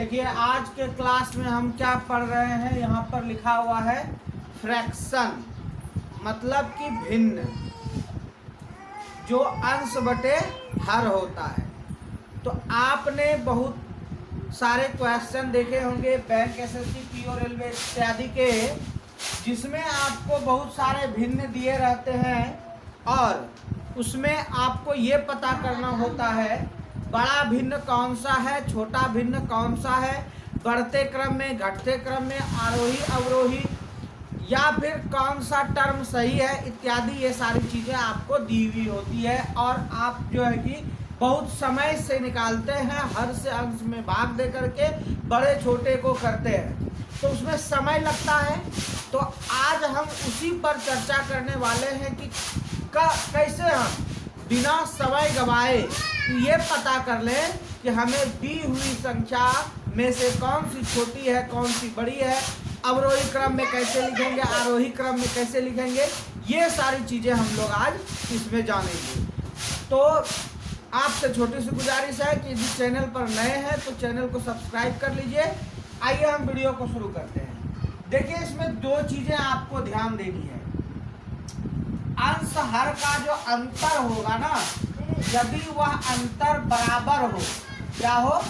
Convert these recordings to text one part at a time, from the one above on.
देखिए आज के क्लास में हम क्या पढ़ रहे हैं। यहाँ पर लिखा हुआ है फ्रैक्शन, मतलब कि भिन्न, जो अंश बटे हर होता है। तो आपने बहुत सारे क्वेश्चन देखे होंगे बैंक, एसएससी, पीओ, रेलवे इत्यादि के, जिसमें आपको बहुत सारे भिन्न दिए रहते हैं और उसमें आपको ये पता करना होता है बड़ा भिन्न कौन सा है, छोटा भिन्न कौन सा है, बढ़ते क्रम में, घटते क्रम में, आरोही अवरोही, या फिर कौन सा टर्म सही है इत्यादि। ये सारी चीज़ें आपको दी हुई होती है और आप जो है कि बहुत समय से निकालते हैं, हर से अंश में भाग दे करके बड़े छोटे को करते हैं, तो उसमें समय लगता है। तो आज हम उसी पर चर्चा करने वाले हैं कि कैसे हम बिना समय गवाए ये पता कर लें कि हमें दी हुई संख्या में से कौन सी छोटी है, कौन सी बड़ी है, अवरोही क्रम में कैसे लिखेंगे, आरोही क्रम में कैसे लिखेंगे। ये सारी चीज़ें हम लोग आज इसमें जानेंगे। तो आपसे छोटी सी गुजारिश है कि यदि चैनल पर नए हैं तो चैनल को सब्सक्राइब कर लीजिए। आइए हम वीडियो को शुरू करते हैं। देखिए इसमें दो चीज़ें आपको ध्यान देनी है। अंश हर का जो अंतर होगा ना, यदि वह अंतर बराबर हो, क्या हो,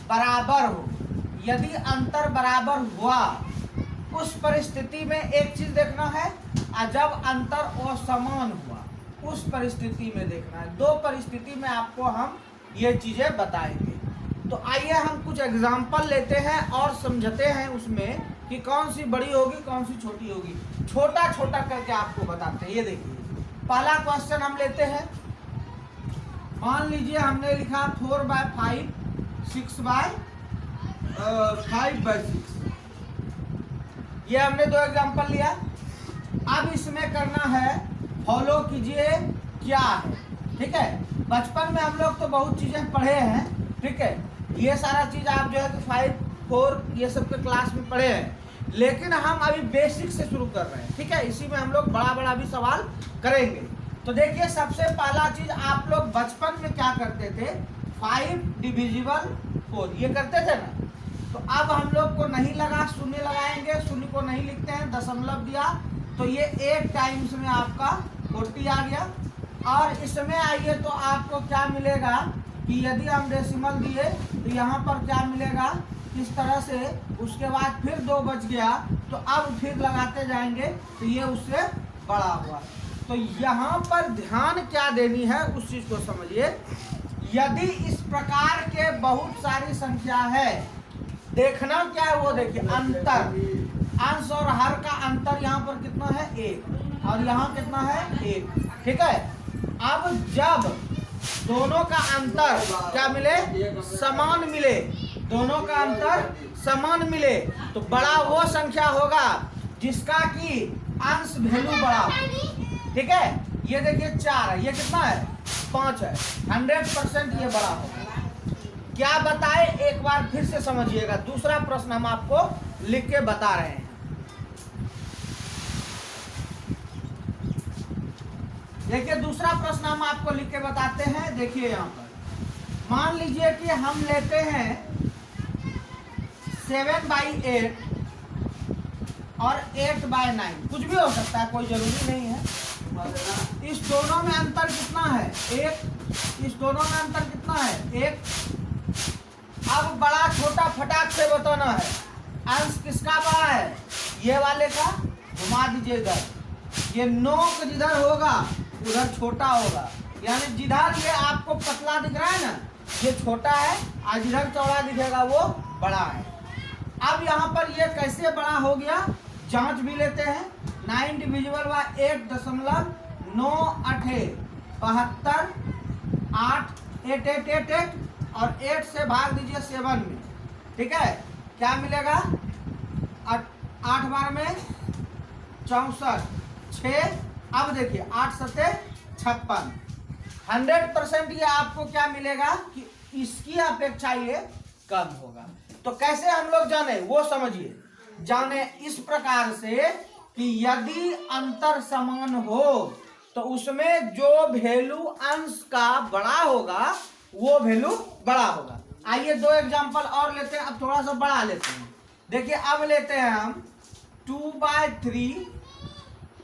बराबर हो, यदि अंतर बराबर हुआ, उस परिस्थिति में एक चीज देखना है, और जब अंतर असमान हुआ उस परिस्थिति में देखना है। दो परिस्थिति में आपको हम ये चीजें बताएंगे। तो आइए हम कुछ एग्जाम्पल लेते हैं और समझते हैं उसमें कि कौन सी बड़ी होगी, कौन सी छोटी होगी। छोटा छोटा करके आपको बताते हैं। ये देखिए पहला क्वेश्चन हम लेते हैं। मान लीजिए हमने लिखा 4/5, 6/5/6। ये हमने दो एग्जांपल लिया। अब इसमें करना है, फॉलो कीजिए क्या है, ठीक है। बचपन में हम लोग तो बहुत चीजें पढ़े हैं, ठीक है। ये सारा चीज आप जो है कि 5, 4 ये सब के क्लास में पढ़े हैं, लेकिन हम अभी बेसिक से शुरू कर रहे हैं, ठीक है। इसी में हम लोग बड़ा बड़ा भी सवाल करेंगे। तो देखिए सबसे पहला चीज, आप लोग बचपन में क्या करते थे, 5 डिविजिबल 4 ये करते थे ना। तो अब हम लोग को नहीं लगा, शून्य लगाएंगे, शून्य को नहीं लिखते हैं, दशमलव दिया तो ये 8 टाइम्स में आपका 40 आ गया। और इसमें आइए तो आपको क्या मिलेगा कि यदि हम डेसिमल दिए तो यहाँ पर क्या मिलेगा, इस तरह से। उसके बाद फिर 2 बच गया, तो अब फिर लगाते जाएंगे तो ये उससे बड़ा हुआ। तो यहाँ पर ध्यान क्या देनी है उस चीज को समझिए। यदि इस प्रकार के बहुत सारी संख्या है, देखना क्या है वो देखिए, अंतर, अंश और हर का अंतर यहाँ पर कितना है, 1, और यहाँ कितना है, 1, ठीक है। अब जब दोनों का अंतर क्या मिले, समान मिले, दोनों का अंतर समान मिले, तो बड़ा वो संख्या होगा जिसका कि अंश वैल्यू बड़ा हो, ठीक है। ये देखिए 4 है, ये कितना है, 5 है, 100% ये बड़ा होगा। क्या बताए एक बार फिर से समझिएगा। दूसरा प्रश्न हम आपको लिख के बता रहे हैं। देखिए दूसरा प्रश्न हम आपको लिख के बताते हैं। देखिए यहाँ पर मान लीजिए कि हम लेते हैं 7/8 और 8/9, कुछ भी हो सकता है, कोई जरूरी नहीं है। इस दोनों में अंतर कितना है, 1। इस दोनों में अंतर कितना है, 1। अब बड़ा छोटा फटाक से बताना है, अंश किसका बड़ा है, ये वाले का। घुमा दीजिए इधर, ये नोक जिधर होगा उधर छोटा होगा, यानी जिधर ये आपको पतला दिख रहा है ना, ये छोटा है, और जिधर चौड़ा दिखेगा वो बड़ा है। अब यहाँ पर ये कैसे बड़ा हो गया, जांच भी लेते हैं। 9 डिविजिबल बाय 8.98 72 8 8 8 8 8 और 8 से भाग दीजिए 7 में, ठीक है। क्या मिलेगा, 8 बार में 64, 6। अब देखिए 8 सत्ते 56, 100% ये आपको क्या मिलेगा कि इसकी अपेक्षा ये कम होगा। तो कैसे हम लोग जाने वो समझिए। जाने इस प्रकार से कि यदि अंतर समान हो तो उसमें जो वैल्यू अंश का बड़ा होगा वो वैल्यू बड़ा होगा। आइए 2 एग्जाम्पल और लेते हैं, अब थोड़ा सा बढ़ा लेते हैं। देखिए अब लेते हैं हम 2/3,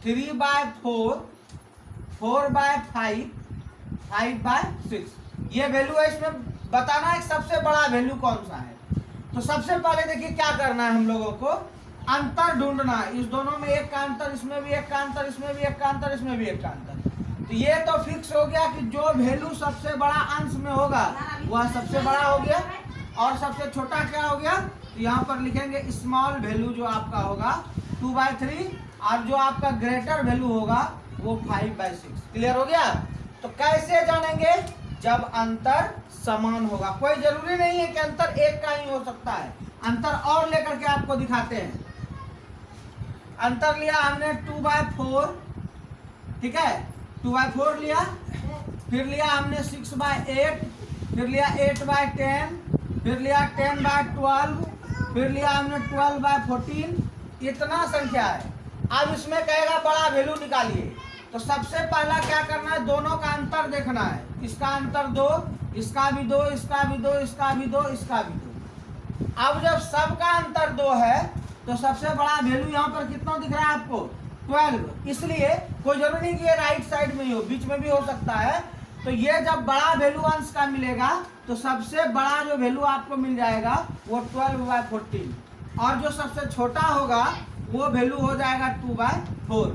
3/4, 4/5, 5/6। ये वैल्यू है, इसमें बताना है सबसे बड़ा वैल्यू कौन सा है। तो सबसे पहले देखिए क्या करना है हम लोगों को, अंतर ढूंढना है। इस दोनों में एक का अंतर, इसमें भी एक का अंतर, इसमें भी एक का अंतर, इसमें भी एक का अंतर। तो ये तो फिक्स हो गया कि जो वैल्यू सबसे बड़ा अंश में होगा वह सबसे बड़ा हो गया, और सबसे छोटा क्या हो गया, तो यहाँ पर लिखेंगे स्मॉल वैल्यू जो आपका होगा 2/3, और जो आपका ग्रेटर वैल्यू होगा वो 5/6। क्लियर हो गया। तो कैसे जानेंगे, जब अंतर समान होगा। कोई जरूरी नहीं है कि अंतर एक का ही हो सकता है, अंतर और लेकर के आपको दिखाते हैं। अंतर लिया हमने 2/4, ठीक है, 2/4 लिया, फिर लिया हमने 6/8, फिर लिया 8/10, फिर लिया 10/12, फिर लिया हमने 12/14। इतना संख्या है। अब इसमें कहेगा बड़ा वैल्यू निकालिए, तो सबसे पहला क्या करना है, दोनों का अंतर देखना है। इसका अंतर 2, इसका भी 2, इसका भी 2, इसका भी 2, इसका भी 2। अब जब सबका अंतर 2 है तो सबसे बड़ा वैल्यू यहाँ पर कितना दिख रहा है आपको, 12। इसलिए कोई जरूरी नहीं कि ये राइट साइड में ही हो, बीच में भी हो सकता है। तो ये जब बड़ा वैल्यू अंश का मिलेगा तो सबसे बड़ा जो वैल्यू आपको मिल जाएगा वो 12/14, और जो सबसे छोटा होगा वो वैल्यू हो जाएगा 2/4।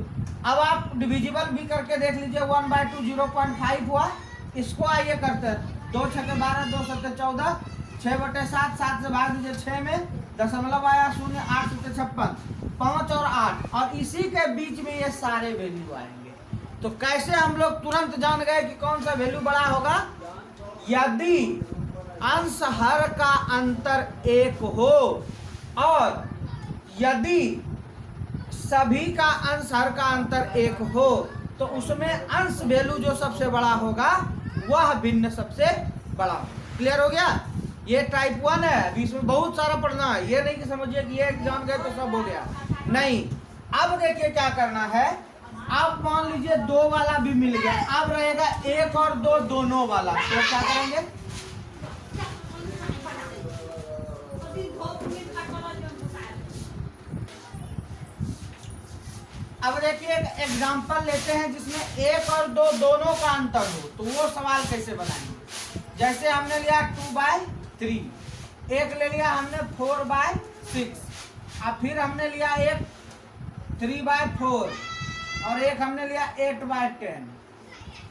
अब आप डिविजिबल भी करके देख लीजिए, 1/2 0.5 हुआ। इसको आइए करते हैं, 2 × 6 = 12, 2 × 7 = 14, 6/7, 7 से भाग दीजिए 6 में, दशमलव आया 0, 8 × 7 = 56, 5 और 8, और इसी के बीच में ये सारे वैल्यू आएंगे। तो कैसे हम लोग तुरंत जान गए कि कौन सा वैल्यू बड़ा होगा, यदि अंश हर का अंतर 1 हो, और यदि सभी का अंश हर का अंतर 1 हो, तो उसमें अंश वैल्यू जो सबसे बड़ा होगा वह भिन्न सबसे बड़ा होगा। क्लियर हो गया। ये टाइप 1 है, अभी इसमें बहुत सारा पढ़ना है। ये नहीं कि समझिए कि ये जान गए तो सब हो गया, नहीं। अब देखिए क्या करना है, अब मान लीजिए 2 वाला भी मिल गया, अब रहेगा 1 और 2 दोनों वाला, तो क्या करेंगे, अब देखिए एक एग्जांपल लेते हैं जिसमें 1 और 2 दोनों का अंतर हो, तो वो सवाल कैसे बनाएंगे। जैसे हमने लिया 2/3, एक ले लिया हमने 4/6, और फिर हमने लिया एक 3/4, और एक हमने लिया 8/10।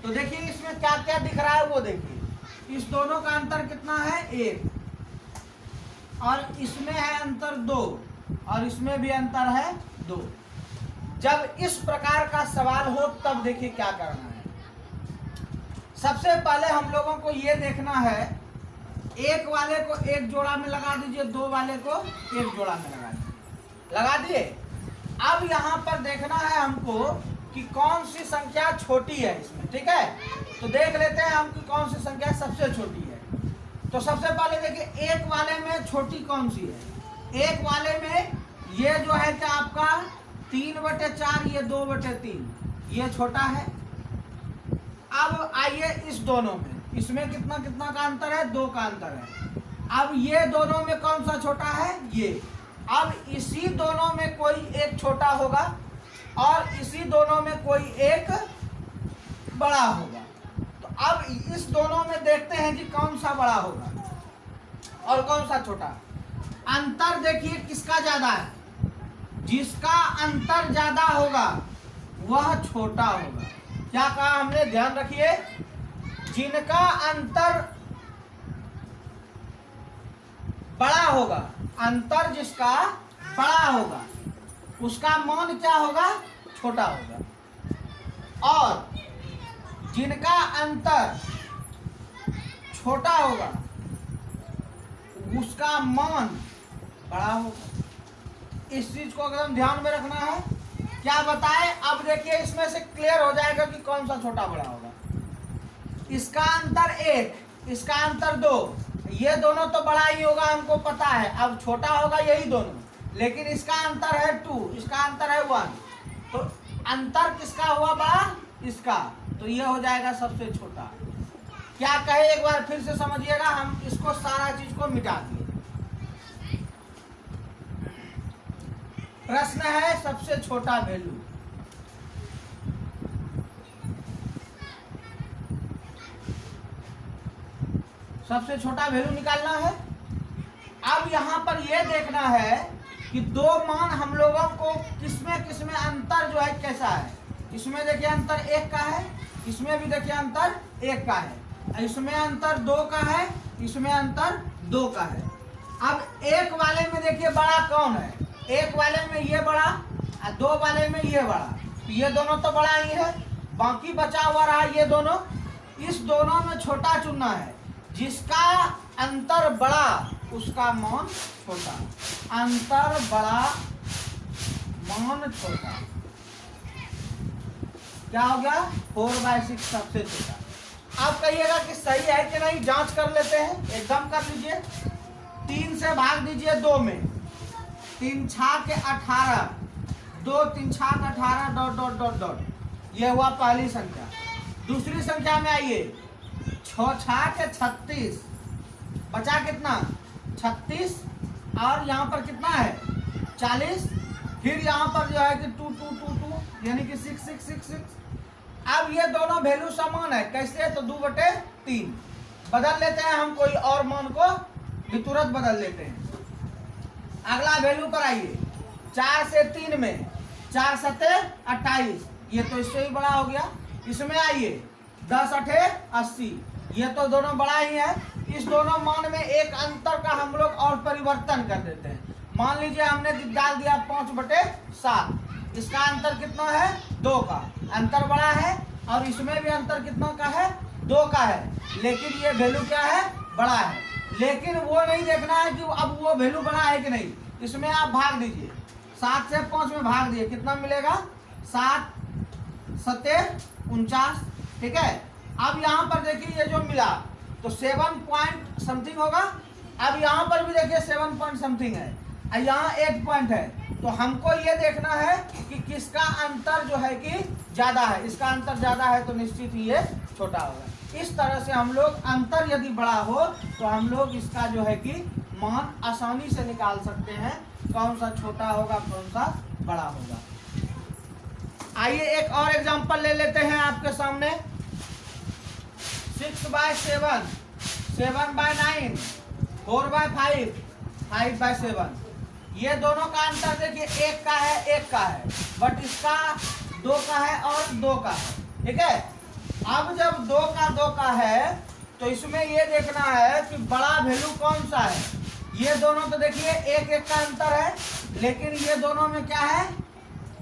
तो देखिए इसमें क्या क्या दिख रहा है वो देखिए। इस दोनों का अंतर कितना है, 1, और इसमें है अंतर 2, और इसमें भी अंतर है 2। जब इस प्रकार का सवाल हो तब देखिए क्या करना है। सबसे पहले हम लोगों को ये देखना है, 1 वाले को 1 जोड़ा में लगा दीजिए, 2 वाले को 1 जोड़ा में लगा दीजिए, लगा दिए। अब यहाँ पर देखना है हमको कि कौन सी संख्या छोटी है इसमें, ठीक है। तो देख लेते हैं हम कि कौन सी संख्या सबसे छोटी है। तो सबसे पहले देखिए 1 वाले में छोटी कौन सी है, 1 वाले में ये जो है क्या आपका 3/4, ये 2/3, ये छोटा है। अब आइए इस दोनों में, इसमें कितना कितना का अंतर है, 2 का अंतर है। अब ये दोनों में कौन सा छोटा है, ये। अब इसी दोनों में कोई एक छोटा होगा, और इसी दोनों में कोई एक बड़ा होगा। तो अब इस दोनों में देखते हैं कि कौन सा बड़ा होगा और कौन सा छोटा। अंतर देखिए किसका ज्यादा है, जिसका अंतर ज्यादा होगा वह छोटा होगा। क्या कहा हमने, ध्यान रखिए, जिनका अंतर बड़ा होगा, अंतर जिसका बड़ा होगा उसका मान क्या होगा, छोटा होगा, और जिनका अंतर छोटा होगा उसका मान बड़ा होगा। इस चीज को एकदम ध्यान में रखना है। क्या बताए, अब देखिए इसमें से क्लियर हो जाएगा कि कौन सा छोटा बड़ा होगा। इसका अंतर 1, इसका अंतर 2, ये दोनों तो बड़ा ही होगा, हमको पता है। अब छोटा होगा यही दोनों, लेकिन इसका अंतर है 2, इसका अंतर है 1, तो अंतर किसका हुआ बड़ा, इसका, तो ये हो जाएगा सबसे छोटा। क्या कहे एक बार फिर से समझिएगा, हम इसको सारा चीज को मिटा दिए। प्रश्न है सबसे छोटा वैल्यू। सबसे छोटा वैल्यू निकालना है। अब यहां पर यह देखना है कि दो मान हम लोगों को किसमें अंतर जो है कैसा है। इसमें देखिए अंतर 1 का है, इसमें भी देखिए अंतर 1 का है, इसमें अंतर 2 का है, इसमें अंतर 2 का है। अब एक वाले में देखिए बड़ा कौन है, एक वाले में ये बड़ा और 2 वाले में ये बड़ा, तो ये दोनों तो बड़ा ही है, बाकी बचा हुआ रहा ये दोनों। इस दोनों में छोटा चुनना है, जिसका अंतर बड़ा उसका मान छोटा, अंतर बड़ा मान छोटा। क्या हो गया 4/6 सबसे छोटा। आप कहिएगा कि सही है कि नहीं, जांच कर लेते हैं, एकदम कर लीजिए। 3 से भाग दीजिए 2 में, 3 छाक 18, 2 3 छाक 18 डॉट डॉट डॉट डॉट। यह हुआ पहली संख्या। दूसरी संख्या में आइए, 6 छाक 36, बचा कितना 36, और यहाँ पर कितना है 40, फिर यहाँ पर जो है कि 2 2 2 2 यानी कि 6 6 6 6। अब ये दोनों वैल्यू समान है, कैसे, तो 2/3 बदल लेते हैं हम, कोई और मान को भी तुरंत बदल लेते हैं। अगला वैल्यू पर आइए, 4 से 3 में 4 7 28, ये तो इससे ही बड़ा हो गया। इसमें आइए 10 8 80, ये तो दोनों बड़ा ही है। इस दोनों मान में एक अंतर का हम लोग और परिवर्तन कर देते हैं। मान लीजिए हमने डाल दिया 5/7, इसका अंतर कितना है 2 का, अंतर बड़ा है, और इसमें भी अंतर कितना का है 2 का है, लेकिन ये वैल्यू क्या है बड़ा है। लेकिन वो नहीं देखना है कि अब वो वैल्यू बड़ा है कि नहीं। इसमें आप भाग दीजिए, 7 से 5 में भाग दिए, कितना मिलेगा 7 7 49, ठीक है। अब यहाँ पर देखिए ये जो मिला तो 7 पॉइंट समथिंग होगा। अब यहाँ पर भी देखिए 7 पॉइंट समथिंग है, यहाँ 8 पॉइंट है, तो हमको ये देखना है कि किसका अंतर जो है कि ज्यादा है। इसका अंतर ज्यादा है तो निश्चित ही ये छोटा होगा। इस तरह से हम लोग अंतर यदि बड़ा हो तो हम लोग इसका जो है कि मान आसानी से निकाल सकते हैं, कौन सा छोटा होगा कौन सा बड़ा होगा। आइए एक और एग्जांपल ले लेते हैं आपके सामने। 6/7, 7/9, 4/5, 5/7। ये दोनों का अंतर देखिए 1 का है 1 का है, बट इसका 2 का है और 2 का है, ठीक है। अब जब 2 का 2 का है तो इसमें ये देखना है कि बड़ा वैल्यू कौन सा है। ये दोनों तो देखिए 1 1 का अंतर है, लेकिन ये दोनों में क्या है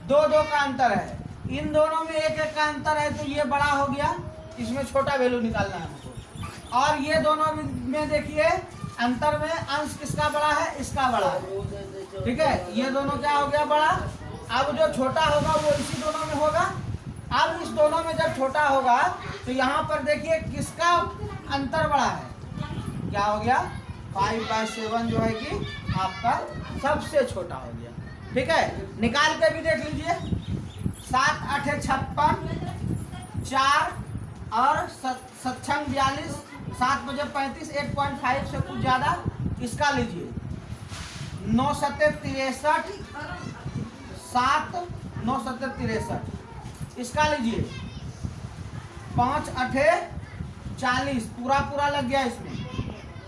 2 2 का अंतर है। इन दोनों में 1 1 का अंतर है, तो ये बड़ा हो गया, इसमें छोटा वैल्यू निकालना है हमको। और ये दोनों में देखिए अंतर में अंश किसका बड़ा है, इसका बड़ा है, ठीक है। ये दोनों क्या हो गया बड़ा। अब जो छोटा होगा वो इसी दोनों में होगा। अब इस दोनों में जब छोटा होगा तो यहाँ पर देखिए किसका अंतर बड़ा है, क्या हो गया 5/7 जो है कि आपका सबसे छोटा हो गया, ठीक है। निकाल के भी देख लीजिए, 7 8 56, 4 और 7 42, 7 बजे 35, 8.5 से कुछ ज्यादा। इसका लीजिए 9 7 63, 7 9 7 63। इसका लीजिए 5 8 40, पूरा पूरा लग गया इसमें।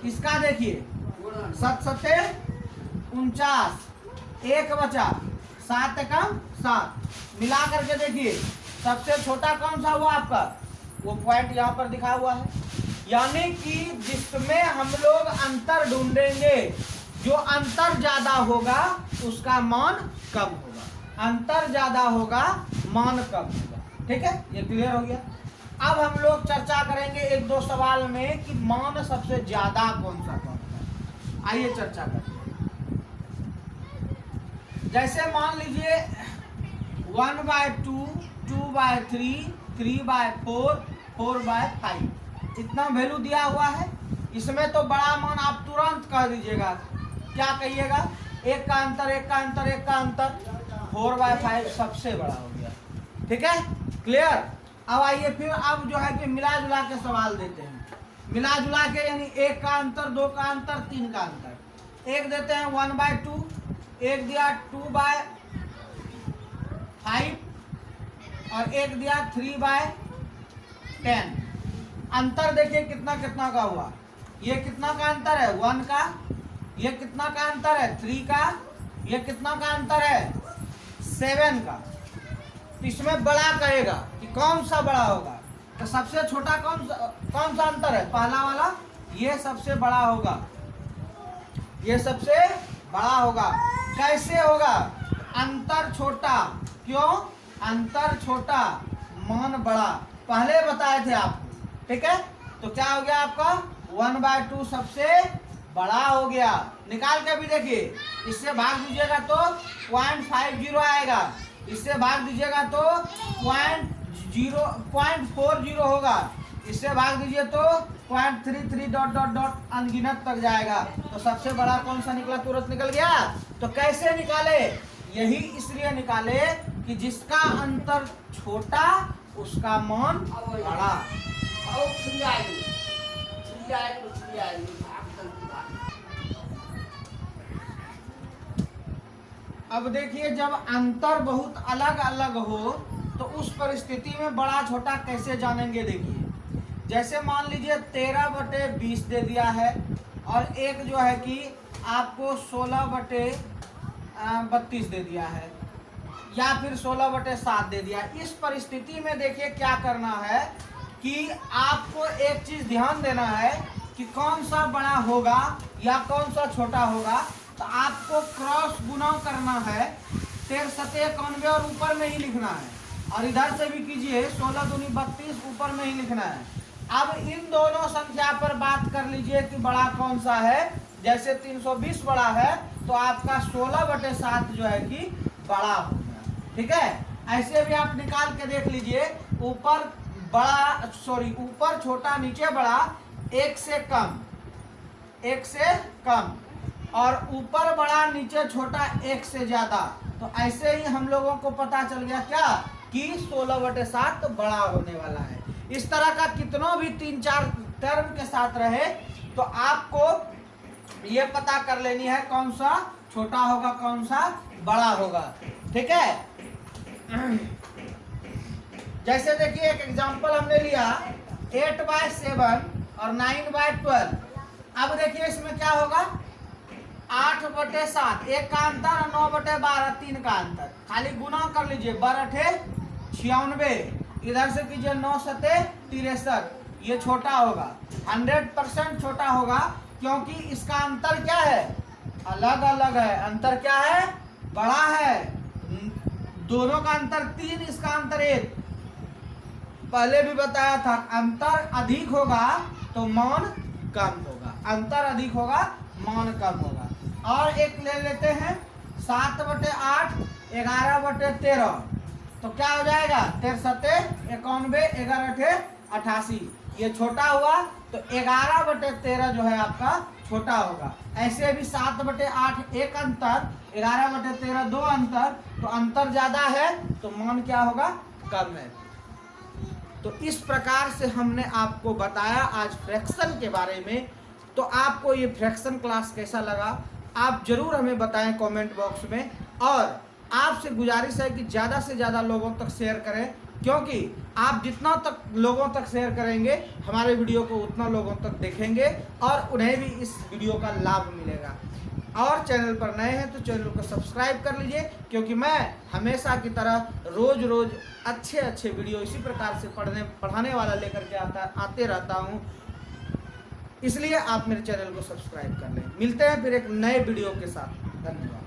इसका देखिए 7 7 49, 1 बचा, 7 कम 7, मिला करके देखिए सबसे छोटा कौन सा हुआ आपका, वो पॉइंट यहाँ पर दिखा हुआ है। यानी कि जिसमें हम लोग अंतर ढूंढेंगे, जो अंतर ज्यादा होगा उसका मान कम होगा, अंतर ज्यादा होगा मान कम होगा, ठीक है। ये क्लियर हो गया। अब हम लोग चर्चा करेंगे 1 2 सवाल में कि मान सबसे ज्यादा कौन सा है। आइए चर्चा करते हैं। जैसे मान लीजिए 1/2, 2/3, 3/4, 4/5, इतना वैल्यू दिया हुआ है। इसमें तो बड़ा मान आप तुरंत कह दीजिएगा, क्या कहिएगा 1 का अंतर 1 का अंतर 1 का अंतर, 4/5 सबसे बड़ा हो गया, ठीक है, क्लियर। अब आइए फिर अब जो है कि मिला जुला के सवाल देते हैं। मिला जुला के, यानी 1 का अंतर, 2 का अंतर, 3 का अंतर। एक देते हैं 1/2, एक दिया 2/5 और एक दिया 3/10। अंतर देखिए कितना कितना का हुआ। ये कितना का अंतर है? 1 का। ये कितना का अंतर है? 3 का। ये कितना का अंतर है? 7 का। इसमें बड़ा कहेगा कि कौन सा बड़ा होगा, तो सबसे छोटा कौन सा अंतर है? पहला वाला। ये सबसे बड़ा होगा, ये सबसे बड़ा होगा। कैसे होगा? अंतर छोटा। क्यों? अंतर छोटा, मान बड़ा, पहले बताए थे आपको। ठीक है, तो क्या हो गया आपका? 1/2 सबसे बड़ा हो गया। निकाल के भी देखिए, इससे भाग दीजिएगा तो 0.50 आएगा, इससे भाग दीजिएगा तो 0.40 होगा, इससे भाग दीजिए तो 0.33 डॉट अनगिनत तक जाएगा। तो सबसे बड़ा कौन सा निकला? तुरंत निकल गया। तो कैसे निकाले? यही इसलिए निकाले कि जिसका अंतर छोटा उसका मान बड़ा। अब देखिए, जब अंतर बहुत अलग अलग हो तो उस परिस्थिति में बड़ा छोटा कैसे जानेंगे? देखिए, जैसे मान लीजिए 13/20 दे दिया है और एक जो है कि आपको 16/32 दे दिया है, या फिर 16/7 दे दिया। इस परिस्थिति में देखिए क्या करना है कि आपको एक चीज ध्यान देना है कि कौन सा बड़ा होगा या कौन सा छोटा होगा। तो आपको क्रॉस गुना करना है, 13×7 और ऊपर में ही लिखना है, और इधर से भी कीजिए 16×2 32 ऊपर में ही लिखना है। अब इन दोनों संख्या पर बात कर लीजिए कि बड़ा कौन सा है। जैसे 320 बड़ा है तो आपका 16/7 जो है कि बड़ा हो गया। ठीक है, ऐसे भी आप निकाल के देख लीजिए। ऊपर बड़ा, सॉरी, ऊपर छोटा नीचे बड़ा, 1 से कम, 1 से कम, और ऊपर बड़ा नीचे छोटा 1 से ज्यादा। तो ऐसे ही हम लोगों को पता चल गया क्या कि 16/7 तो बड़ा होने वाला है। इस तरह का कितनों भी 3-4 टर्म के साथ रहे तो आपको ये पता कर लेनी है कौन सा छोटा होगा कौन सा बड़ा होगा। ठीक है, जैसे देखिए एक एग्जांपल हमने लिया 8/7 और 9/12। अब देखिए इसमें क्या होगा? 8/7, 1 का अंतर और 9/12, 3 का अंतर। खाली गुना कर लीजिए, 12×8 96, इधर से कीजिए 9×7 ये छोटा होगा, 100% छोटा होगा, क्योंकि इसका अंतर क्या है? अलग अलग है। अंतर क्या है? बड़ा है। दोनों का अंतर 3, इसका अंतर 1। पहले भी बताया था, अंतर अधिक होगा तो मान कम होगा, अंतर अधिक होगा मान कम होगा। और एक ले लेते हैं 7/8 11/13, तो क्या हो जाएगा? 13×7 91, 11×8 88। ये छोटा हुआ तो 11/13 जो है आपका छोटा होगा। ऐसे भी 7/8 1 अंतर, 11/13 2 अंतर, तो अंतर ज्यादा है तो मान क्या होगा? कम है। तो इस प्रकार से हमने आपको बताया आज फ्रैक्शन के बारे में। तो आपको ये फ्रैक्शन क्लास कैसा लगा आप जरूर हमें बताएं कमेंट बॉक्स में, और आपसे गुजारिश है कि ज़्यादा से ज़्यादा लोगों तक शेयर करें, क्योंकि आप जितना तक लोगों तक शेयर करेंगे हमारे वीडियो को उतना लोगों तक देखेंगे और उन्हें भी इस वीडियो का लाभ मिलेगा। और चैनल पर नए हैं तो चैनल को सब्सक्राइब कर लीजिए, क्योंकि मैं हमेशा की तरह रोज़ रोज़ अच्छे वीडियो इसी प्रकार से पढ़ाने वाला लेकर के आते रहता हूँ। इसलिए आप मेरे चैनल को सब्सक्राइब कर लें। मिलते हैं फिर एक नए वीडियो के साथ। धन्यवाद।